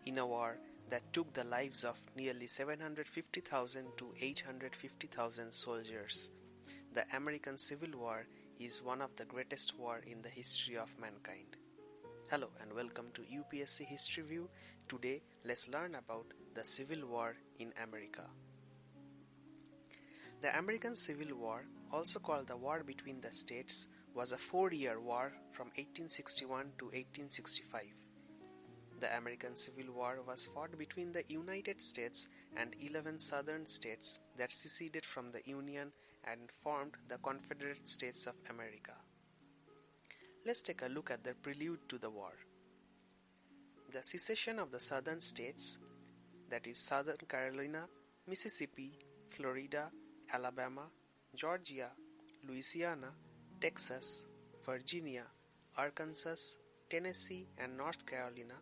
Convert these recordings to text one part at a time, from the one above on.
in a war that took the lives of nearly 750,000 to 850,000 soldiers. The American Civil War is one of the greatest wars in the history of mankind. Hello and welcome to UPSC History View. Today, let's learn about the Civil War in America. The American Civil War, also called the War Between the States, was a 4-year war from 1861 to 1865. The American Civil War was fought between the United States and 11 southern states that seceded from the Union and formed the Confederate States of America. Let's take a look at the prelude to the war. The secession of the southern states, that is Southern Carolina, Mississippi, Florida, Alabama, Georgia, Louisiana, Texas, Virginia, Arkansas, Tennessee, and North Carolina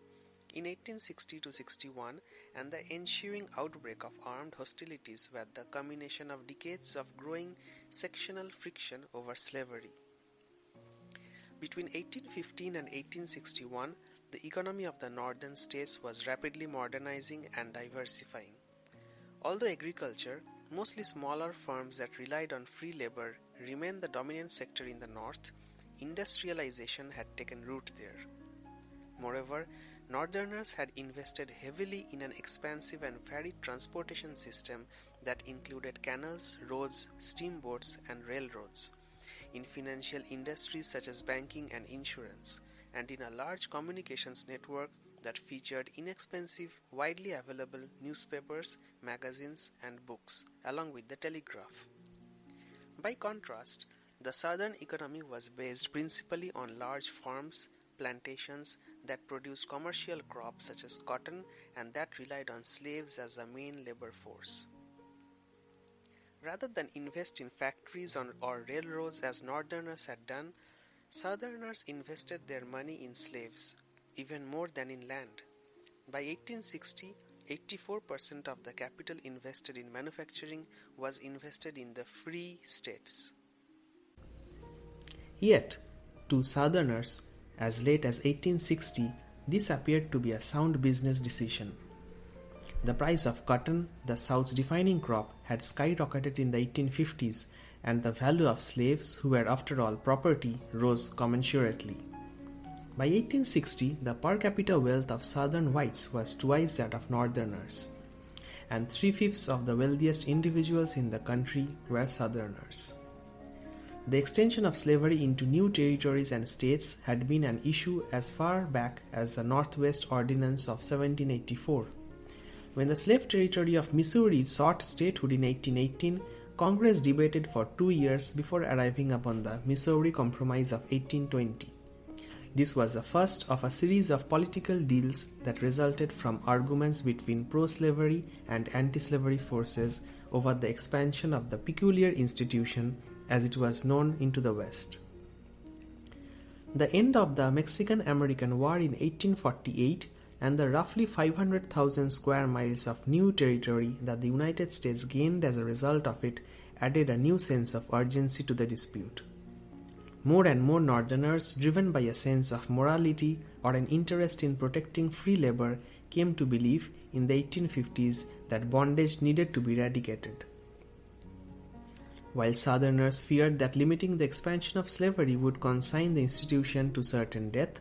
in 1860-61, and the ensuing outbreak of armed hostilities were the culmination of decades of growing sectional friction over slavery. Between 1815 and 1861, the economy of the northern states was rapidly modernizing and diversifying. Although agriculture, mostly smaller firms that relied on free labor, remained the dominant sector in the north, industrialization had taken root there. Moreover, Northerners had invested heavily in an expansive and varied transportation system that included canals, roads, steamboats, and railroads, in financial industries such as banking and insurance, and in a large communications network that featured inexpensive, widely available newspapers, magazines, and books, along with the telegraph. By contrast, the southern economy was based principally on large farms, plantations that produced commercial crops such as cotton and that relied on slaves as the main labor force. Rather than invest in factories or railroads as Northerners had done, Southerners invested their money in slaves, even more than in land. By 1860, 84% of the capital invested in manufacturing was invested in the free states. Yet, to Southerners, as late as 1860, this appeared to be a sound business decision. The price of cotton, the South's defining crop, had skyrocketed in the 1850s, and the value of slaves, who were after all property, rose commensurately. By 1860, the per capita wealth of Southern whites was twice that of Northerners, and 3/5 of the wealthiest individuals in the country were Southerners. The extension of slavery into new territories and states had been an issue as far back as the Northwest Ordinance of 1784. When the slave territory of Missouri sought statehood in 1818, Congress debated for 2 years before arriving upon the Missouri Compromise of 1820. This was the first of a series of political deals that resulted from arguments between pro-slavery and anti-slavery forces over the expansion of the peculiar institution as it was known into the West. The end of the Mexican-American War in 1848 and the roughly 500,000 square miles of new territory that the United States gained as a result of it added a new sense of urgency to the dispute. More and more Northerners, driven by a sense of morality or an interest in protecting free labor, came to believe in the 1850s that bondage needed to be eradicated. While Southerners feared that limiting the expansion of slavery would consign the institution to certain death,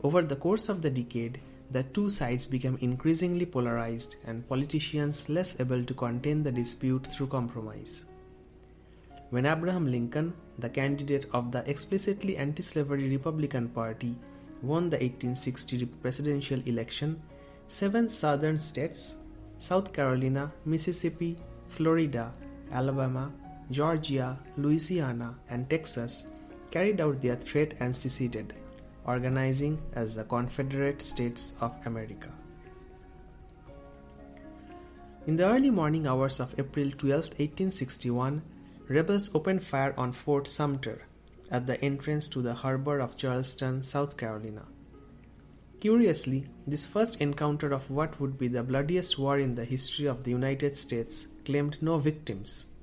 over the course of the decade, the two sides became increasingly polarized and politicians less able to contain the dispute through compromise. When Abraham Lincoln, the candidate of the explicitly anti-slavery Republican Party, won the 1860 presidential election, 7 southern states, South Carolina, Mississippi, Florida, Alabama, Georgia, Louisiana, and Texas, carried out their threat and seceded, organizing as the Confederate States of America. In the early morning hours of April 12, 1861, rebels opened fire on Fort Sumter at the entrance to the harbor of Charleston, South Carolina. Curiously, this first encounter of what would be the bloodiest war in the history of the United States claimed no victims.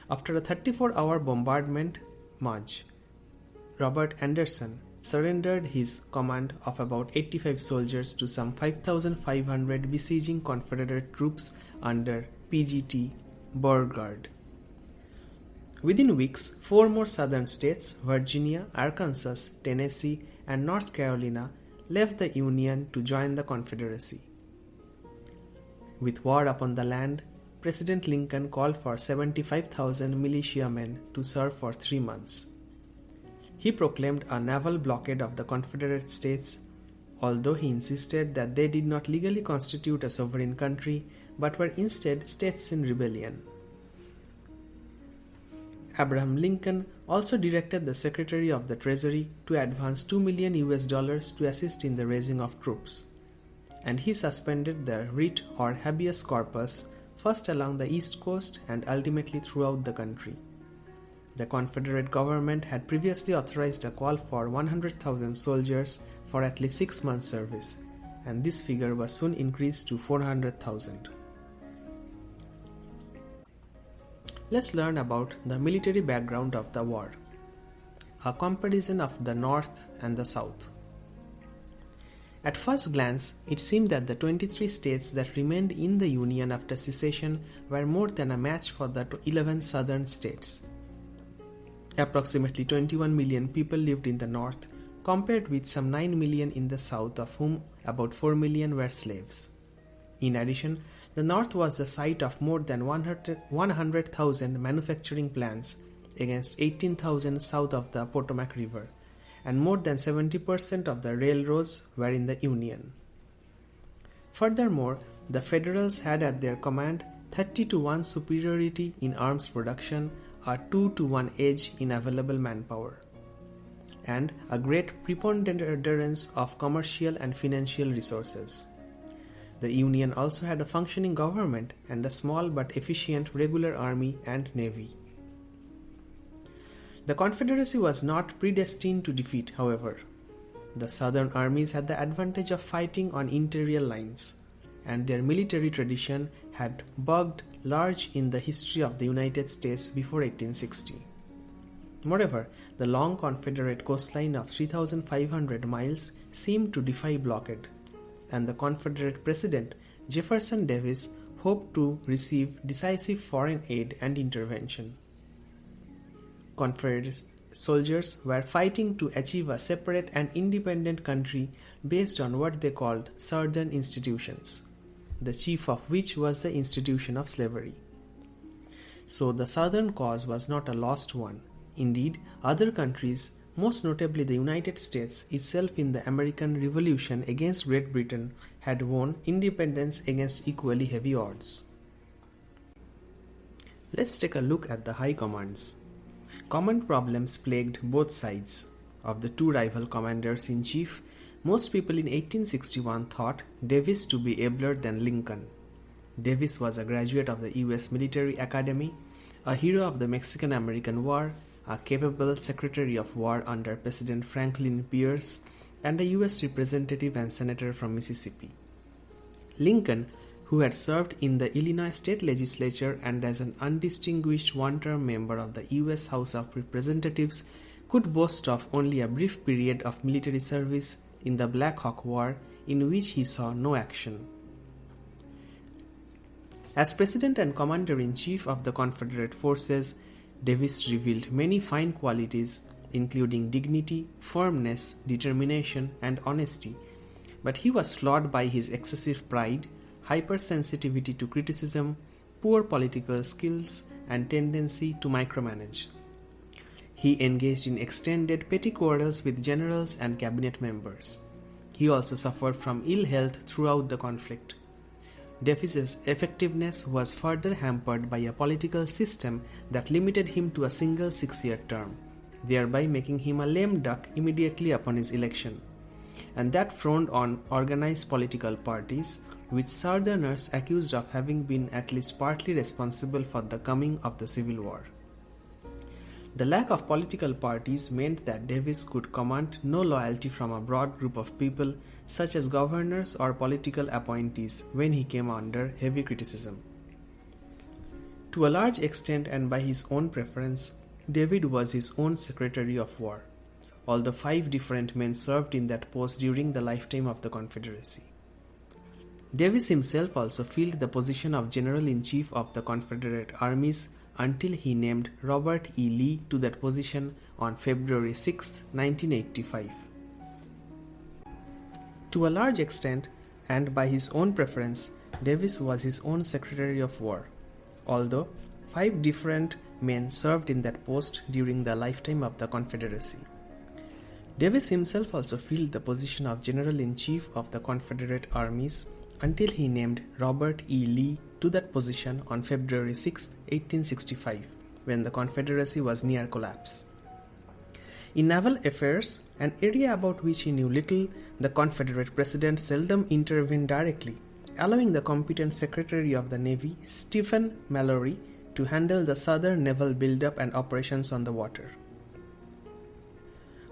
After a 34-hour bombardment, Maj. Robert Anderson, surrendered his command of about 85 soldiers to some 5,500 besieging Confederate troops under PGT Beauregard. Within weeks, 4 more southern states, Virginia, Arkansas, Tennessee, and North Carolina, left the Union to join the Confederacy. With war upon the land, President Lincoln called for 75,000 militiamen to serve for 3 months. He proclaimed a naval blockade of the Confederate States, although he insisted that they did not legally constitute a sovereign country but were instead states in rebellion. Abraham Lincoln also directed the Secretary of the Treasury to advance $2 million to assist in the raising of troops, and he suspended the writ or habeas corpus first along the East Coast and ultimately throughout the country. The Confederate government had previously authorized a call for 100,000 soldiers for at least 6 months' service, and this figure was soon increased to 400,000. Let's learn about the military background of the war. A comparison of the North and the South. At first glance, it seemed that the 23 states that remained in the Union after secession were more than a match for the 11 southern states. Approximately 21 million people lived in the North, compared with some 9 million in the South, of whom about 4 million were slaves. In addition, the North was the site of more than 100,000 manufacturing plants against 18,000 south of the Potomac River, and more than 70% of the railroads were in the Union. Furthermore, the Federals had at their command 30-to-1 superiority in arms production, a 2-to-1 edge in available manpower, and a great preponderance of commercial and financial resources. The Union also had a functioning government and a small but efficient regular army and navy. The Confederacy was not predestined to defeat, however. The Southern armies had the advantage of fighting on interior lines, and their military tradition had bugged large in the history of the United States before 1860. Moreover, the long Confederate coastline of 3,500 miles seemed to defy blockade, and the Confederate President Jefferson Davis hoped to receive decisive foreign aid and intervention. Confederate soldiers were fighting to achieve a separate and independent country based on what they called Southern institutions, the chief of which was the institution of slavery. So the Southern cause was not a lost one. Indeed, other countries, most notably the United States itself in the American Revolution against Great Britain, had won independence against equally heavy odds. Let's take a look at the high commands. Common problems plagued both sides. Of the two rival commanders-in-chief, most people in 1861 thought Davis to be abler than Lincoln. Davis was a graduate of the U.S. Military Academy, a hero of the Mexican-American War, a capable Secretary of War under President Franklin Pierce, and a U.S. representative and senator from Mississippi. Lincoln, who had served in the Illinois state legislature and as an undistinguished one-term member of the U.S. House of Representatives, could boast of only a brief period of military service in the Black Hawk War, in which he saw no action. As President and Commander-in-Chief of the Confederate forces, Davis revealed many fine qualities, including dignity, firmness, determination, and honesty, but he was flawed by his excessive pride, hypersensitivity to criticism, poor political skills, and tendency to micromanage. He engaged in extended petty quarrels with generals and cabinet members. He also suffered from ill health throughout the conflict. Davis's effectiveness was further hampered by a political system that limited him to a single 6-year term, thereby making him a lame duck immediately upon his election, and that frowned on organized political parties, which Southerners accused of having been at least partly responsible for the coming of the Civil War. The lack of political parties meant that Davis could command no loyalty from a broad group of people, such as governors or political appointees, when he came under heavy criticism. To a large extent and by his own preference, Davis was his own Secretary of War. although 5 different men served in that post during the lifetime of the Confederacy. Davis himself also filled the position of General-in-Chief of the Confederate armies until he named Robert E. Lee to that position on February 6, 1985. To a large extent, and by his own preference, Davis was his own Secretary of War, although 5 different men served in that post during the lifetime of the Confederacy. Davis himself also filled the position of General-in-Chief of the Confederate armies until he named Robert E. Lee to that position on February 6, 1865, when the Confederacy was near collapse. In naval affairs, an area about which he knew little, the Confederate president seldom intervened directly, allowing the competent Secretary of the Navy, Stephen Mallory, to handle the southern naval buildup and operations on the water.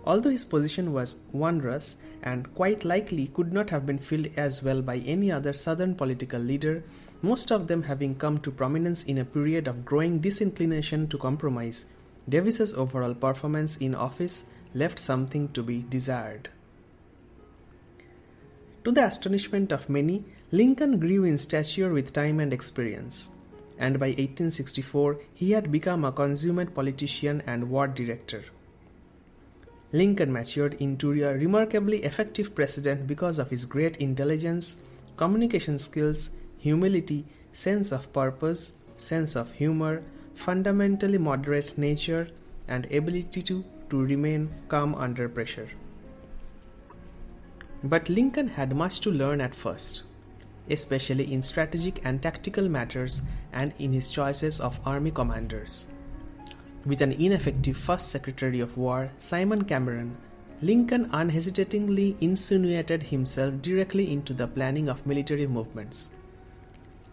Although his position was onerous and quite likely could not have been filled as well by any other southern political leader, most of them having come to prominence in a period of growing disinclination to compromise, Davis's overall performance in office left something to be desired. To the astonishment of many, Lincoln grew in stature with time and experience, and by 1864 he had become a consummate politician and war director. Lincoln matured into a remarkably effective president because of his great intelligence, communication skills, humility, sense of purpose, sense of humor, fundamentally moderate nature, and ability to remain calm under pressure. But Lincoln had much to learn at first, especially in strategic and tactical matters and in his choices of army commanders. With an ineffective first Secretary of War, Simon Cameron, Lincoln unhesitatingly insinuated himself directly into the planning of military movements.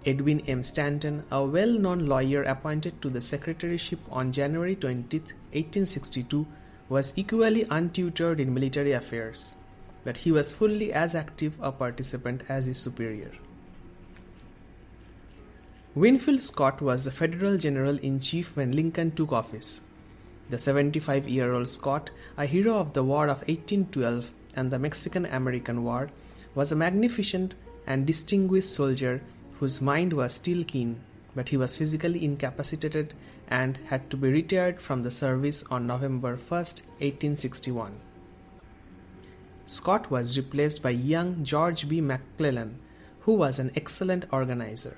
Edwin M Stanton, a well-known lawyer appointed to the secretaryship on January 20, 1862, was equally untutored in military affairs, but he was fully as active a participant as his superior. Winfield Scott was the Federal General-in-Chief when Lincoln took office. The 75-year-old Scott, a hero of the War of 1812 and the Mexican-American War, was a magnificent and distinguished soldier whose mind was still keen, but he was physically incapacitated and had to be retired from the service on November 1, 1861. Scott was replaced by young George B. McClellan, who was an excellent organizer.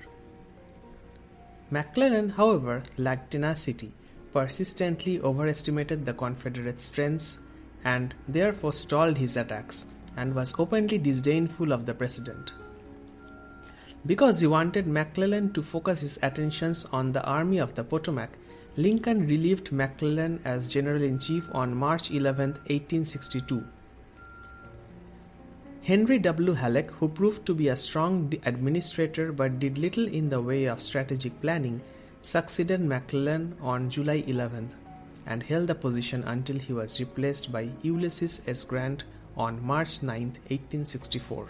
McClellan, however, lacked tenacity, persistently overestimated the Confederate strengths, and therefore stalled his attacks, and was openly disdainful of the president. Because he wanted McClellan to focus his attentions on the Army of the Potomac, Lincoln relieved McClellan as General-in-Chief on March 11, 1862. Henry W. Halleck, who proved to be a strong administrator but did little in the way of strategic planning, succeeded McClellan on July 11th and held the position until he was replaced by Ulysses S. Grant on March 9, 1864.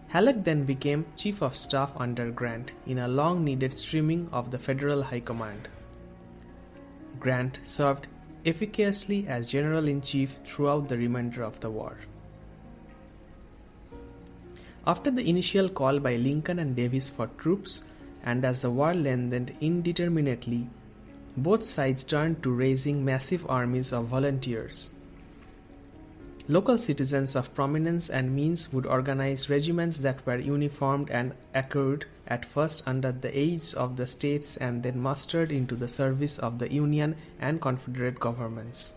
Halleck then became Chief of Staff under Grant in a long-needed streaming of the Federal High Command. Grant served efficaciously as General-in-Chief throughout the remainder of the war. After the initial call by Lincoln and Davis for troops, and as the war lengthened indeterminately, both sides turned to raising massive armies of volunteers. Local citizens of prominence and means would organize regiments that were uniformed and accrued at first under the aids of the states and then mustered into the service of the Union and Confederate governments.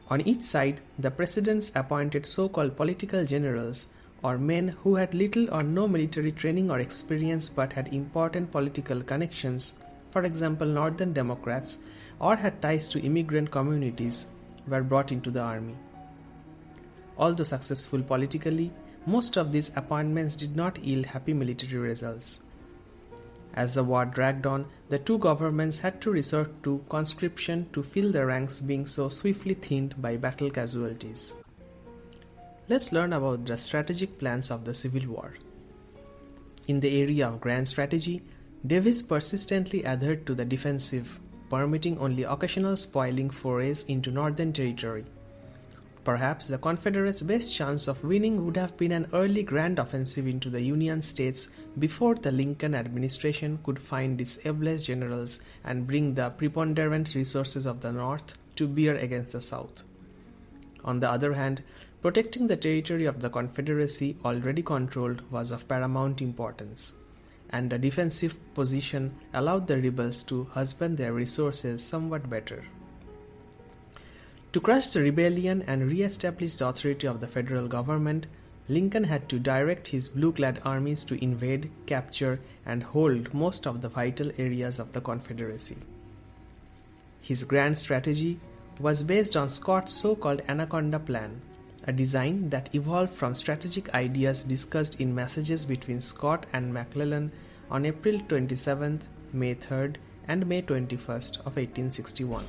On each side, the presidents appointed so-called political generals, or men who had little or no military training or experience but had important political connections, for example Northern Democrats, or had ties to immigrant communities, were brought into the army. Although successful politically, most of these appointments did not yield happy military results. As the war dragged on, the two governments had to resort to conscription to fill the ranks being so swiftly thinned by battle casualties. Let's learn about the strategic plans of the Civil War. In the area of grand strategy, Davis persistently adhered to the defensive, permitting only occasional spoiling forays into Northern Territory. Perhaps the Confederates' best chance of winning would have been an early grand offensive into the Union states before the Lincoln administration could find its ablest generals and bring the preponderant resources of the North to bear against the South. On the other hand, protecting the territory of the Confederacy already controlled was of paramount importance, and a defensive position allowed the rebels to husband their resources somewhat better. To crush the rebellion and re-establish the authority of the federal government, Lincoln had to direct his blue-clad armies to invade, capture, and hold most of the vital areas of the Confederacy. His grand strategy was based on Scott's so-called Anaconda Plan, a design that evolved from strategic ideas discussed in messages between Scott and McClellan on April 27th, May 3rd, and May 21st of 1861.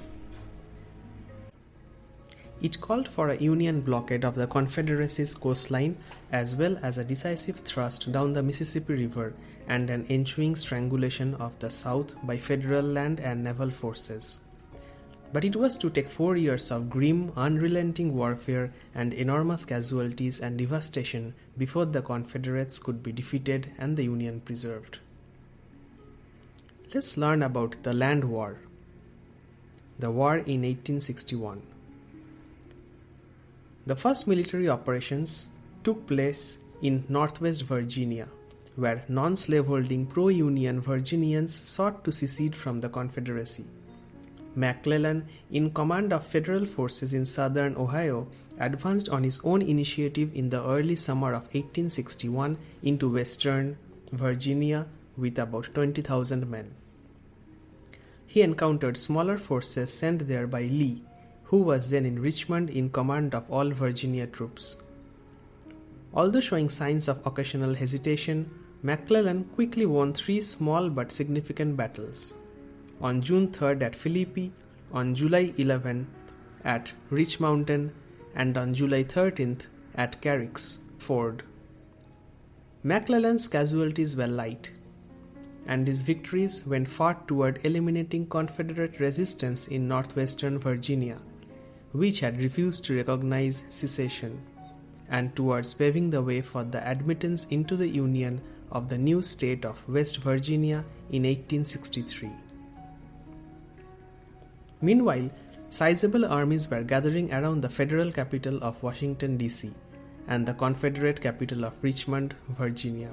It called for a Union blockade of the Confederacy's coastline as well as a decisive thrust down the Mississippi River and an ensuing strangulation of the South by federal land and naval forces. But it was to take 4 years of grim, unrelenting warfare and enormous casualties and devastation before the Confederates could be defeated and the Union preserved. Let's learn about the Land War. The war in 1861. The first military operations took place in Northwest Virginia, where non-slaveholding pro-Union Virginians sought to secede from the Confederacy. McClellan, in command of federal forces in southern Ohio, advanced on his own initiative in the early summer of 1861 into western Virginia with about 20,000 men. He encountered smaller forces sent there by Lee, who was then in Richmond in command of all Virginia troops. Although showing signs of occasional hesitation, McClellan quickly won 3 small but significant battles. On June 3rd at Philippi, on July 11th at Rich Mountain, and on July 13th at Carrick's Ford. McClellan's casualties were light, and his victories went far toward eliminating Confederate resistance in northwestern Virginia, which had refused to recognize secession, and towards paving the way for the admittance into the Union of the new state of West Virginia in 1863. Meanwhile, sizable armies were gathering around the federal capital of Washington, D.C., and the Confederate capital of Richmond, Virginia,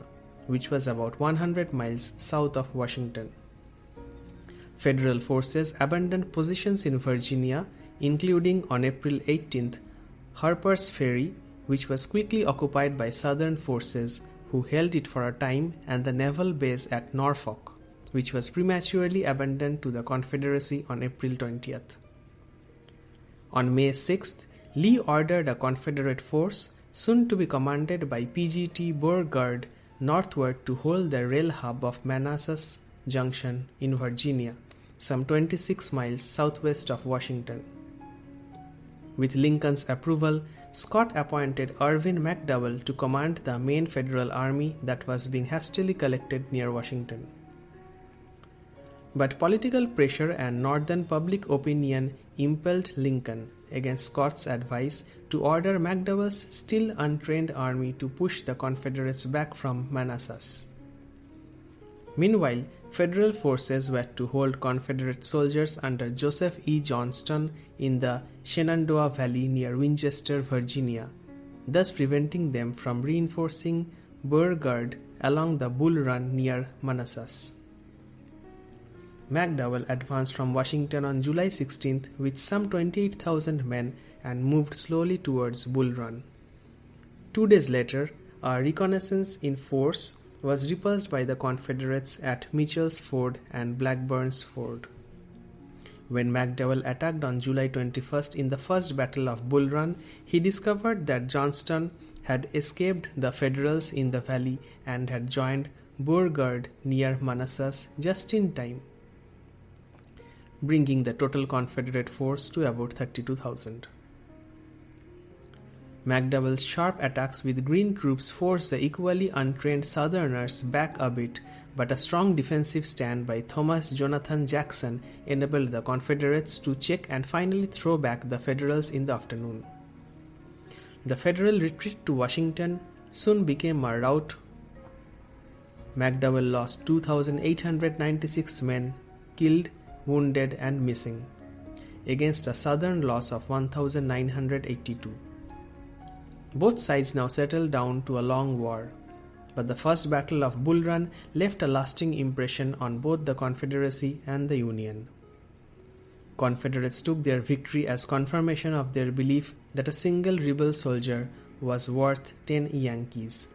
which was about 100 miles south of Washington. Federal forces abandoned positions in Virginia, including on April 18th, Harper's Ferry, which was quickly occupied by Southern forces who held it for a time, and the naval base at Norfolk, which was prematurely abandoned to the Confederacy on April 20th. On May 6th, Lee ordered a Confederate force, soon to be commanded by P.G.T. Beauregard, northward to hold the rail hub of Manassas Junction in Virginia, some 26 miles southwest of Washington. With Lincoln's approval, Scott appointed Irvin McDowell to command the main federal army that was being hastily collected near Washington. But political pressure and northern public opinion impelled Lincoln, against Scott's advice, to order McDowell's still untrained army to push the Confederates back from Manassas. Meanwhile, federal forces were to hold Confederate soldiers under Joseph E. Johnston in the Shenandoah Valley near Winchester, Virginia, thus preventing them from reinforcing Beauregard along the Bull Run near Manassas. McDowell advanced from Washington on July 16th with some 28,000 men and moved slowly towards Bull Run. 2 days later, a reconnaissance in force was repulsed by the Confederates at Mitchell's Ford and Blackburn's Ford. When McDowell attacked on July 21st in the First Battle of Bull Run, he discovered that Johnston had escaped the Federals in the valley and had joined Beauregard near Manassas just in time, bringing the total Confederate force to about 32,000. McDowell's sharp attacks with Green troops forced the equally untrained Southerners back a bit, but a strong defensive stand by Thomas Jonathan Jackson enabled the Confederates to check and finally throw back the Federals in the afternoon. The Federal retreat to Washington soon became a rout. McDowell lost 2,896 men killed, wounded, and missing, against a Southern loss of 1,982. Both sides now settled down to a long war, but the First Battle of Bull Run left a lasting impression on both the Confederacy and the Union. Confederates took their victory as confirmation of their belief that a single rebel soldier was worth 10 Yankees,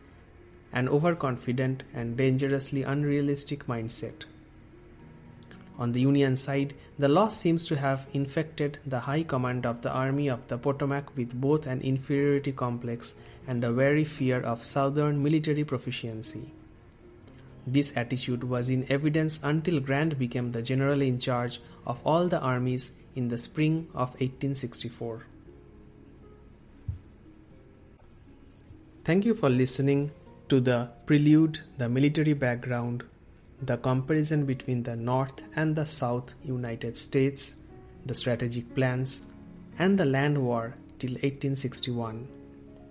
an overconfident and dangerously unrealistic mindset. On the Union side, the loss seems to have infected the high command of the Army of the Potomac with both an inferiority complex and a wary fear of Southern military proficiency. This attitude was in evidence until Grant became the general in charge of all the armies in the spring of 1864. Thank you for listening to the Prelude, the military background, the comparison between the North and the South United States, the strategic plans, and the land war till 1861,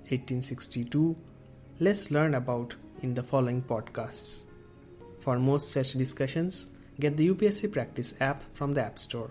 1862. Let's learn about in the following podcasts. For more such discussions, get the UPSC Practice app from the App Store.